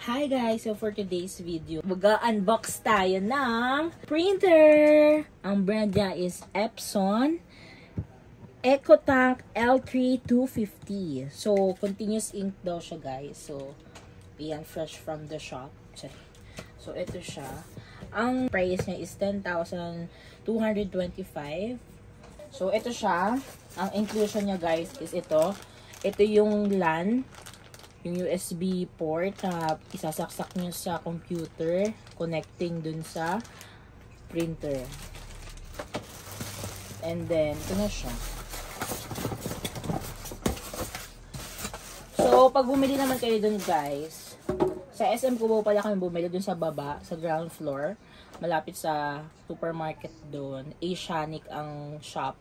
Hi guys! So for today's video, mag-unbox tayo ng printer! Ang brand niya is Epson EcoTank L3 250. So, continuous ink daw siya guys. So, yan, fresh from the shop. So, ito siya. Ang price niya is 10,225. So, ito siya. Ang inclusion niya guys is ito. Ito yung LAN. Yung USB port na isasaksak nyo sa computer, connecting dun sa printer. And then, ito na siya. So, pag bumili naman kayo dun guys, sa SM Cubao pala kami bumili dun sa baba, sa ground floor, malapit sa supermarket dun. Asianic ang shop.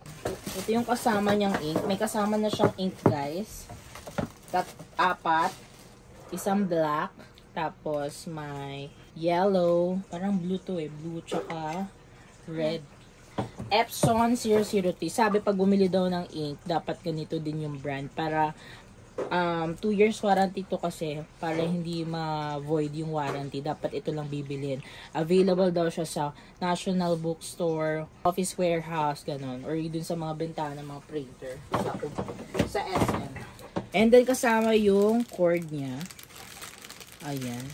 Ito yung kasama niyang ink. May kasama na siyang ink guys. Apat, isang black, tapos may yellow, parang blue to blue tsaka red. Epson 003. Sabi pag bumili daw ng ink, dapat ganito din yung brand para 2 years warranty to kasi para hindi ma-void yung warranty. Dapat ito lang bibilin. Available daw siya sa National Bookstore, Office Warehouse, ganun. Or dun sa mga bentahan ng mga printer sa SM. And then, kasama yung cord niya. Ayan.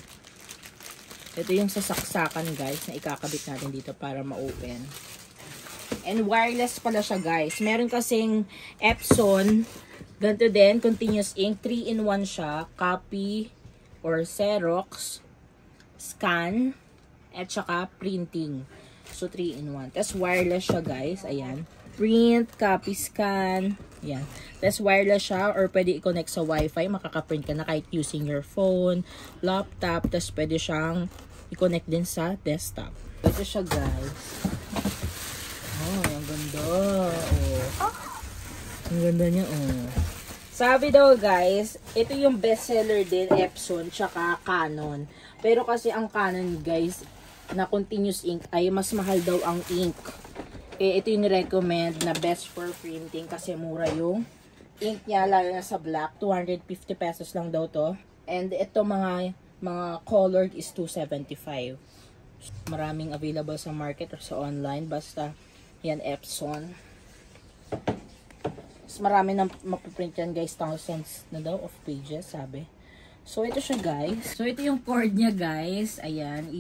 Ito yung sasaksakan, guys, na ikakabit natin dito para ma-open. And wireless pala siya, guys. Meron kasing Epson. Ganito din, continuous ink. 3-in-1 siya. Copy or Xerox, scan, at saka printing. So, 3-in-1. Tapos, wireless siya, guys. Ayan. Print, copy, scan. Yan. Tapos wireless siya or pwede i-connect sa wifi. Makaka-print ka na kahit using your phone, laptop. Tapos pwede siyang i-connect din sa desktop. Ito siya guys. Oh, ang ganda. Oh. Ang ganda niya. Oh. Sabi daw guys, ito yung bestseller din Epson tsaka Canon. Pero kasi ang Canon guys na continuous ink ay mas mahal daw ang ink. Ito yung recommend na best for printing kasi mura yung ink niya, lalo na sa black. 250 pesos lang daw to. And ito mga colored is 275. Maraming available sa market or sa online. Basta yan Epson. Mas marami na mapiprint yan guys. Thousands na daw of pages sabi. So ito siya guys. So ito yung cord niya guys. Ayan.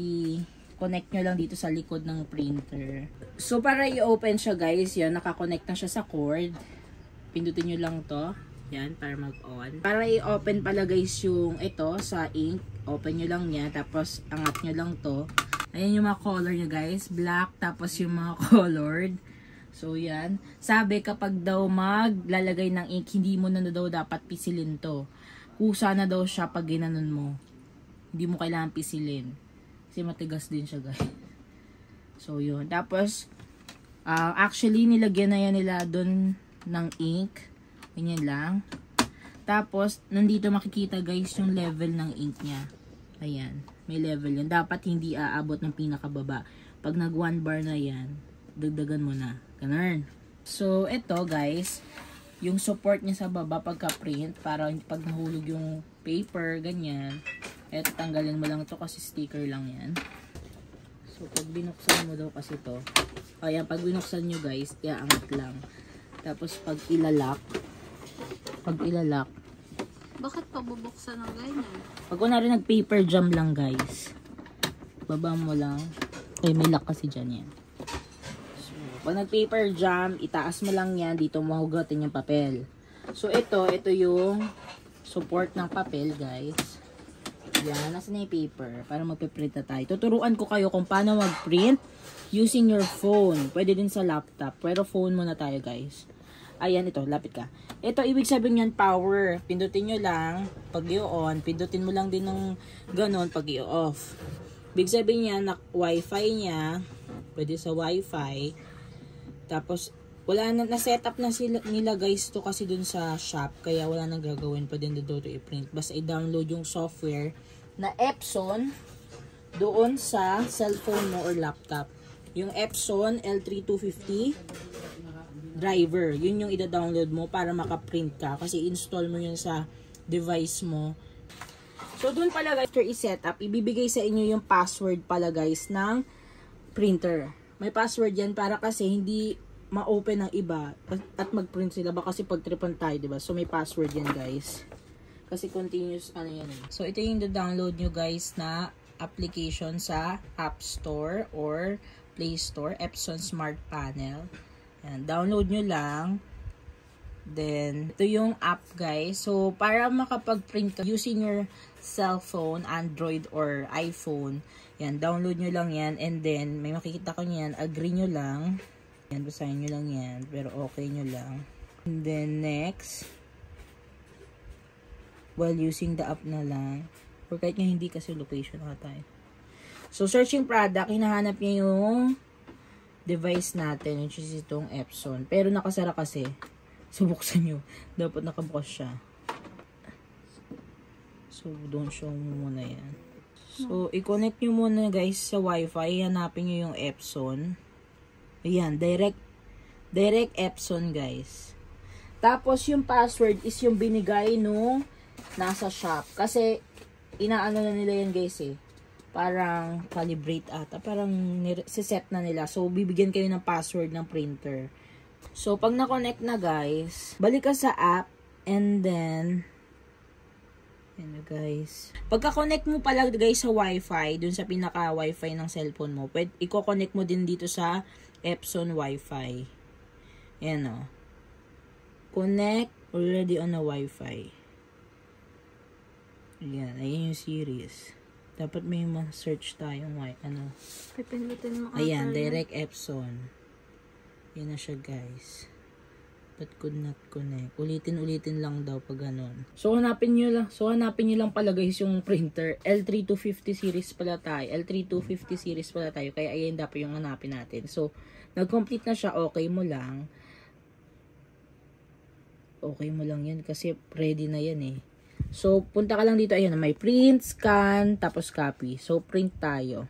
Connect nyo lang dito sa likod ng printer. So, para i-open siya guys, yan, nakakonect na siya sa cord. Pindutin nyo lang to. Yan, para mag-on. Para i-open pala guys yung ito sa ink. Open nyo lang yan. Tapos, angat nyo lang to. Ayan yung mga color nyo guys. Black, tapos yung mga colored. So, yan. Sabi, kapag daw maglalagay ng ink, hindi mo na daw dapat pisilin to. Kusa na daw siya pag ginanon mo. Hindi mo kailangan pisilin. Kasi matigas din siya guys. So yun. Tapos actually nilagyan na yan nila doon ng ink. Ganyan lang. Tapos nandito makikita guys yung level ng ink niya. Ayan. May level yun. Dapat hindi aabot ng pinakababa. Pag nag 1 bar na yan, dagdagan mo na. Ganun. So ito guys, yung support niya sa baba pagka print para pag nahulog yung paper, ganyan. Eto, tanggalin mo lang to kasi sticker lang yan. So, pag binuksan mo daw kasi to, ayan, pag binuksan nyo guys, iaangat lang. Tapos, pag ilalak, bakit pa bubuksan ng ganyan? Pag kunwari nag-paper jam lang guys, baba mo lang. Ay, may lock kasi dyan yan. So, pag nag-paper jam, itaas mo lang yan, dito mo hugatin yung papel. So, ito yung support ng papel guys. Yan, nasa na yung paper para magpiprint na tayo. Tuturuan ko kayo kung paano mag-print using your phone. Pwede din sa laptop. Pero phone muna tayo guys. Ayan, ito. Lapit ka. Ito, ibig sabihin yan, power. Pindutin nyo lang. Pag i-on, pindutin mo lang din ng ganon pag i-off. Ibig sabihin yan, na wifi niya. Pwede sa wifi. Tapos, wala na, na-setup na nila guys to kasi dun sa shop. Kaya wala nang gagawin. Pwede na doon i-print. Basta i-download yung software na Epson doon sa cellphone mo or laptop. Yung Epson L3 250 driver. Yun yung i-download mo para maka-print ka. Kasi install mo yun sa device mo. So, dun pala guys, after i-setup, ibibigay sa inyo yung password pala guys ng printer. May password yan para kasi hindi ma-open ng iba at mag-print sila. Baka kasi pag-tripan tayo, diba? So, may password yan guys. Kasi continuous, ano yan eh. So, ito yung download nyo guys na application sa App Store or Play Store, Epson Smart Panel. Ayan, download nyo lang. Then, ito yung app guys. So, para makapag-print ka using your cellphone, Android or iPhone, yan, download nyo lang yan. And then, may makikita ko yan, agree nyo lang. Yan, basahin nyo lang yan. Pero okay nyo lang. And then, next, while using the app na lang. Or kahit nga hindi kasi location na tayo. So, searching product, hinahanap niya yung device natin, which is itong Epson. Pero nakasara kasi. So, buksan nyo. Dapat nakabukas siya. So, don't show mo muna yan. So, i-connect nyo muna guys sa Wi-Fi. Hanapin nyo yung Epson. Ayan, direct Epson guys. Tapos, yung password is yung binigay nung nasa shop. Kasi, inaano na nila yan guys eh. Parang calibrate ata. Parang siset na nila. So, bibigyan kayo ng password ng printer. So, pag na-connect na guys, balik ka sa app and then, yan na guys. Pagka-connect mo pala guys sa Wi-Fi, dun sa pinaka-Wi-Fi ng cellphone mo, i-connect mo din dito sa Epson Wi-Fi. Yan o. Connect already on a Wi-Fi. Yan, ayun yung series. Dapat may ma-search tayong ano. Pipindutin mo. Ayan, direct Epson. Yan na siya guys. But could not connect. Ulitin lang daw pag ganun. So hanapin nyo lang pala guys yung printer. L3250 series pala tayo. L3250 series pala tayo. Kaya ayan dapat yung hanapin natin. So, nag-complete na siya. Okay mo lang. Okay mo lang yan kasi ready na yan eh. So, punta ka lang dito. Ayan, may print, scan, tapos copy. So, print tayo.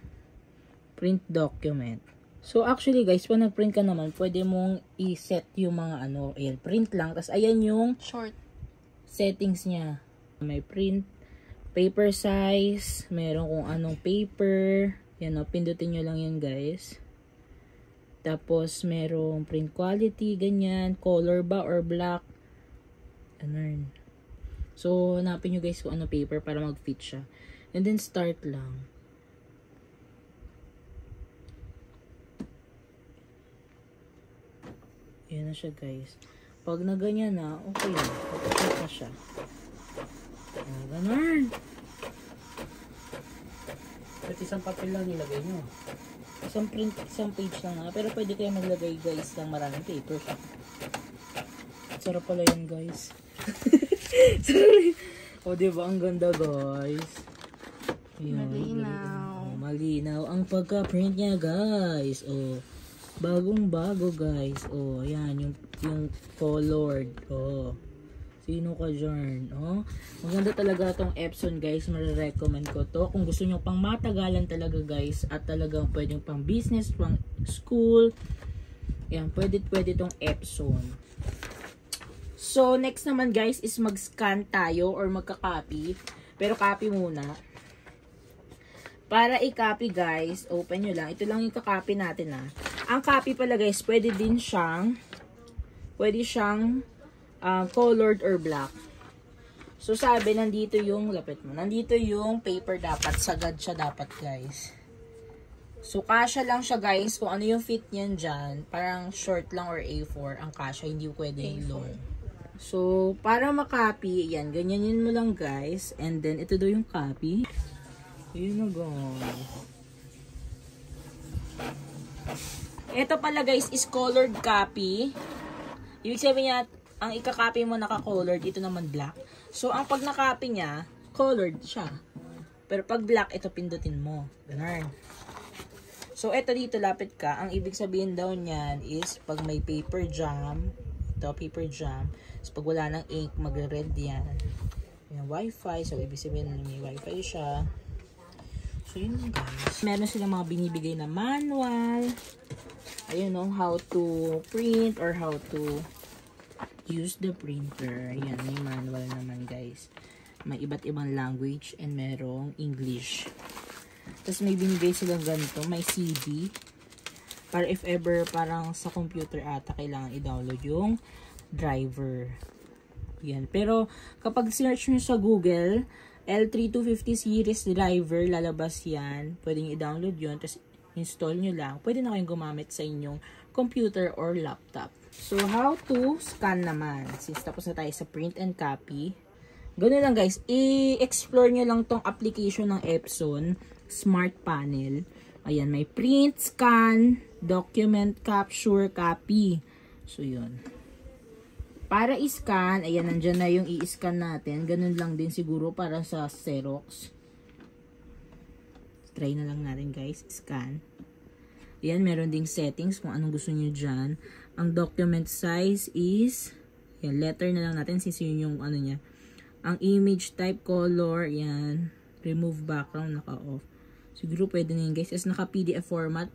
Print document. So, actually guys, pag nag-print ka naman, pwede mong i-set yung mga ano. Ayan, print lang. Tapos, ayan yung short settings niya. May print, paper size, meron kung anong paper. Yan o, pindutin nyo lang yan guys. Tapos, merong print quality, ganyan. Color ba or black. Ano. So, hanapin nyo guys kung ano paper para mag-fit siya. And then, start lang. Yan na siya guys. Pag na ganyan na, okay na. Pag-fit na siya. Ganun. At isang papel lang nilagay nyo. Isang page lang na. Pero pwede kayo maglagay guys ng maraming paper siya. Sarap pala yan guys. Sorry. O diba ang ganda guys. Ayan, malinaw. Malinaw ang pagka-print niya guys. O, bagong-bago guys. O, ayan yung colored. O, sino ka dyan? O, maganda talaga tong Epson guys. Marirecommend ko to. Kung gusto nyo pang matagalan talaga guys. At talagang pwedeng pang business, pang school. Ayan, pwede tong Epson. So, next naman guys is mag-scan tayo or magka-copy. Pero copy muna. Para i-copy guys, open nyo lang. Ito lang yung ka-copy natin ha. Ang copy pala guys, pwede siyang colored or black. So, sabi, nandito yung, lapit mo, nandito yung paper dapat. Sagad siya dapat guys. So, kasya lang siya guys. Kung ano yung fit niyan dyan, parang short lang or A4 ang kasya. Hindi pwede yung long. So, para makopy, yan, ganyanin mo lang guys. And then, ito daw yung copy. Ayun na guys. Ito pala guys is colored copy. Ibig sabihin niya, ang ika-copy mo naka-colored, ito naman black. So, ang pag na-copy niya, colored siya. Pero pag black, ito pindutin mo. Ganun. So, ito dito, lapit ka. Ang ibig sabihin daw niyan is, pag may paper jam, ito, paper jam. So, pag wala ng ink, magre-red yan. Yung Wi-Fi. So, ibig sabihin may Wi-Fi siya. So, yun guys. Meron silang mga binibigay na manual. Ayun no, how to print or how to use the printer. Ayan, may manual naman guys. May iba't ibang language and merong English. Tapos may binigay silang ganito, may CD. Para if ever parang sa computer ata kailangan i-download yung driver. Yan. Pero kapag search nyo sa Google, L3250 series driver, lalabas yan. Pwede nyo i-download yun. Tapos install nyo lang. Pwede na kayong gumamit sa inyong computer or laptop. So, how to scan naman. Since tapos na tayo sa print and copy. Ganun lang guys. I-explore nyo lang tong application ng Epson Smart Panel. Ayan, may print, scan, document, capture, copy. So, yun. Para i-scan, ayan, nandyan na yung i-scan natin. Ganun lang din siguro para sa Xerox. Try na lang natin guys, scan. Ayan, meron ding settings kung anong gusto nyo dyan. Ang document size is, ayan, letter na lang natin since yun yung ano niya. Ang image type, color, ayan, remove background, naka-off. Siguro pwede na yun guys. As naka-PDF format,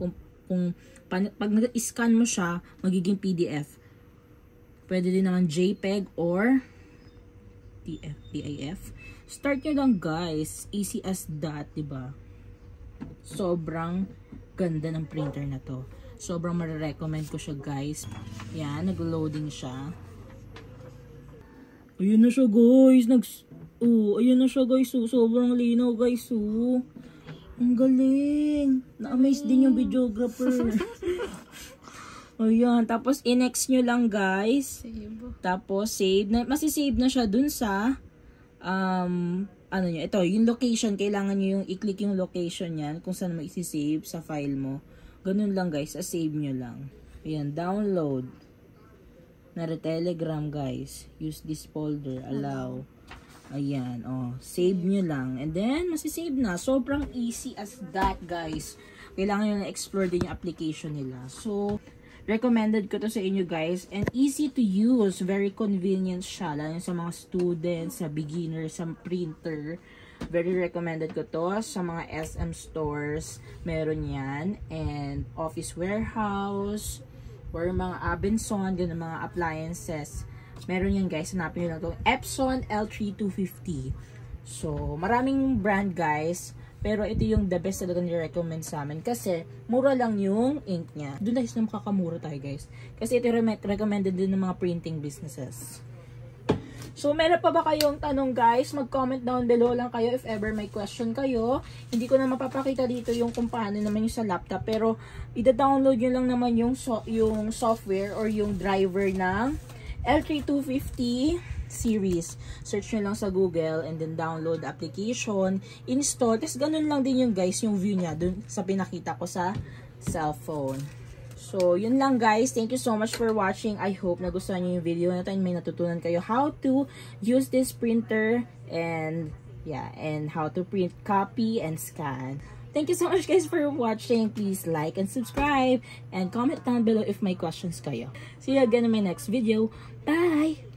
pag nag-scan mo siya, magiging PDF. Pwede din naman JPEG or TIFF. Start nyo lang guys. Easy as that, diba? Sobrang ganda ng printer na to. Sobrang marirecommend ko siya guys. Yan, nag-loading siya. Ayun na siya guys. Ayun na siya guys. Sobrang linaw guys. Ang galing. Na-amaze din yung videographer. Ayan. Tapos, i-next nyo lang, guys. Save. Tapos, save. Masisave na siya dun sa, ano nyo, ito, yung location. Kailangan nyo yung i-click yung location yan kung saan mo isi-save sa file mo. Ganun lang, guys. Save nyo lang. Ayan. Download. Telegram, guys. Use this folder. Allow. Ayan, save nyo lang. And then, masisave na. Sobrang easy as that, guys. Kailangan nyo na-explore din yung application nila. So, recommended ko to sa inyo, guys. And easy to use. Very convenient siya. Lalo sa mga students, sa beginners, sa printer. Very recommended ko to. Sa mga SM stores, meron yan. And office warehouse, or mga Abenson, ganun mga appliances. Meron yan guys, hanapin nyo lang itong Epson L3250. So, maraming brand guys, pero ito yung the best talaga ni-recommend sa amin kasi mura lang yung ink niya. Doon guys na makakamura tayo guys. Kasi ito recommended din ng mga printing businesses. So, meron pa ba kayong tanong guys? Mag-comment down below lang kayo if ever may question kayo. Hindi ko na mapapakita dito yung kung paano naman yung sa laptop, pero ida-download nyo lang naman yung software or yung driver ng L3250 series. Search nyo lang sa Google and then download the application, install. Tapos ganun lang din yung guys, yung view niya dun sa pinakita ko sa cellphone. So, yun lang guys. Thank you so much for watching. I hope nagustuhan nyo yung video na to and may natutunan kayo how to use this printer and yeah, and how to print, copy, and scan. Thank you so much guys for watching. Please like and subscribe and comment down below if may questions kayo. See you again in my next video. Bye!